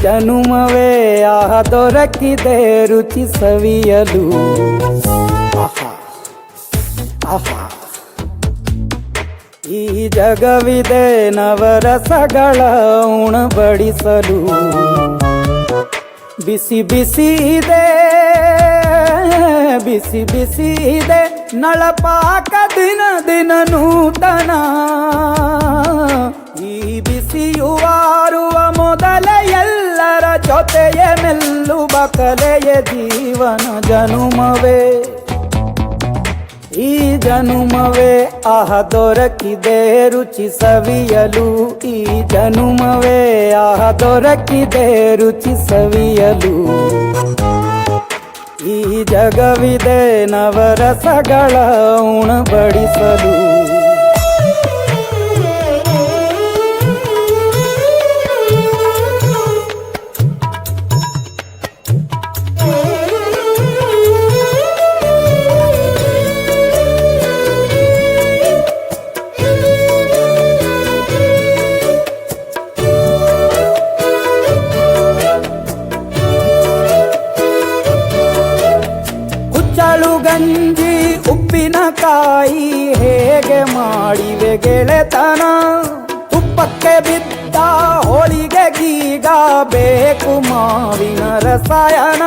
ಜನುಮವೇ ದೊರಕಿದೆ ರುಚಿ ಸವಿಯಲು. ಆಹಾ ಆಹಾ ಈ ಜಗವಿದೆ ನವರಸಗಳ ಉಣಬಡಿಸಲು. ಬಿಸಿ ಬಿಸಿ ಇದೆ ಬಿಸಿ ಬಿಸಿ ಇದೆ ನಳಪಾಕ ದಿನ ದಿನ ನೂತನ. ಈ ಬಿಸಿಯುವಾರುವ ಮೊದಲೇ ಎಲ್ಲರ ಜೊತೆಯ ಮೆಲ್ಲುವ ಕಲೆಯ ಜೀವನ ಜನುಮವೇ ಈ ಜನುಮವೇ ದೊರಕಿದೆ ರುಚಿ ಸವಿಯಲು. ಈ ಜನುಮವೇ ದೊರಕಿದೆ ರುಚಿ ಸವಿಯಲು. ಈ ಜಗವಿದೆ ನವರಸಗಳ ಉಣಬಡಿಸಲು. ಗಂಜಿ ಉಪ್ಪಿನಕಾಯಿ ಹೇಗೆ ಮಾಡಿವೆ ಗೆಳೆತನ. ತುಪ್ಪಕ್ಕೆ ಬಿದ್ದ ಹೋಳಿಗೆಗೀಗ ಬೇಕು ಮಾವಿನ ರಸಾಯನ.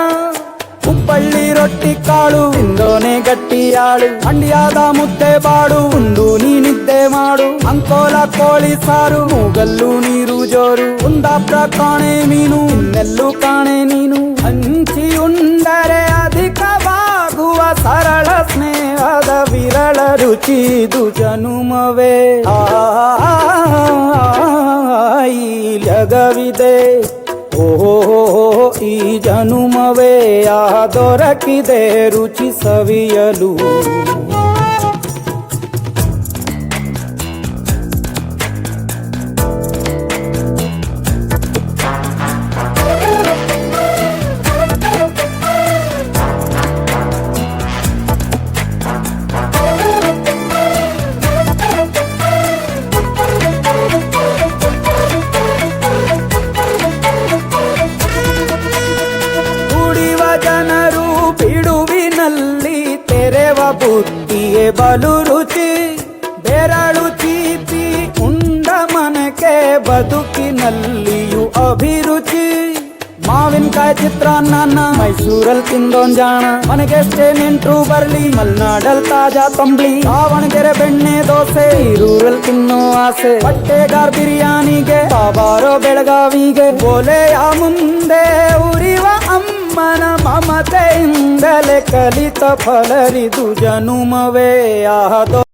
ಹುಬ್ಬಳ್ಳಿ ರೊಟ್ಟಿ ಕಾಳು ಇಂದೋನೆ ಗಟ್ಟಿಯಾಳು. ಮಂಡ್ಯದ ಮುದ್ದೆ ಬಾಡು ಉಂಡು ನೀನಿದ್ದೆ ಮಾಡು. ಅಂಕೋಲ ಕೋಳಿ ಸಾರು ಮೂಗಲ್ಲು ನೀರು ಜೋರು. ಕುಂದಾಪುರ ಕಾಣೆ ಮೀನು ಇನ್ನೆಲ್ಲೂ ಕಾಣೆ ನೀನು. ಹಂಚಿ ಉಂಡರೆ ಅಧಿಕವಾಗುವ ಸರಳ ಸ್ನೇಹದ ವಿರಳ ರುಚಿದು ಜನುಮವೇ ಈ ಜಗವಿದೆ. ಓಹೋ ಈ ಜನುಮವೇ ದೊರಕಿದೆ ರುಚಿ ಸವಿಯಲು. ಜನರು ಬಿಡುವಿನಲ್ಲಿ ತೆರೆವ ಬುದ್ಧಿಯೇ ಬಲು ರುಚಿ. ಬೆರಳು ಚೀಪಿ ಉಂಡ ಮನಕ್ಕೆ ಬದುಕಿನಲ್ಲಿಯೂ ಅಭಿರುಚಿ. ಮಾವಿನಕಾಯಿ ಚಿತ್ರಾನ್ನ ಮೈಸೂರಲ್ಲಿ ತಿಂದೋನ್ ಜಾಣ. ಮನೆಗೆಷ್ಟೇ ನೆಂಟ್ರು ಬರ್ಲಿ ಮಲ್ನಾಡಲ್ ತಾಜಾ ತಂಬ್ಳಿ. ದಾವಣಗೆರೆ ಬೆಣ್ಣೆ ದೋಸೆ ಈರೂರಲ್ಲಿ ತಿನ್ನೋ ಆಸೆ. ಬಟ್ಟೆಗಾರ್ ಬಿರಿಯಾನಿಗೆ ಬಾಬಾರೋ ಬೆಳಗಾವಿಗೆ. ಬೋಲೆಯ ಮುಂದೆ ಉರಿವ ಅಮ್ಮನ ಮಮತೆಯಿಂದಲೇ ಕಲಿತ ಫಲರಿದು ಜನುಮವೇ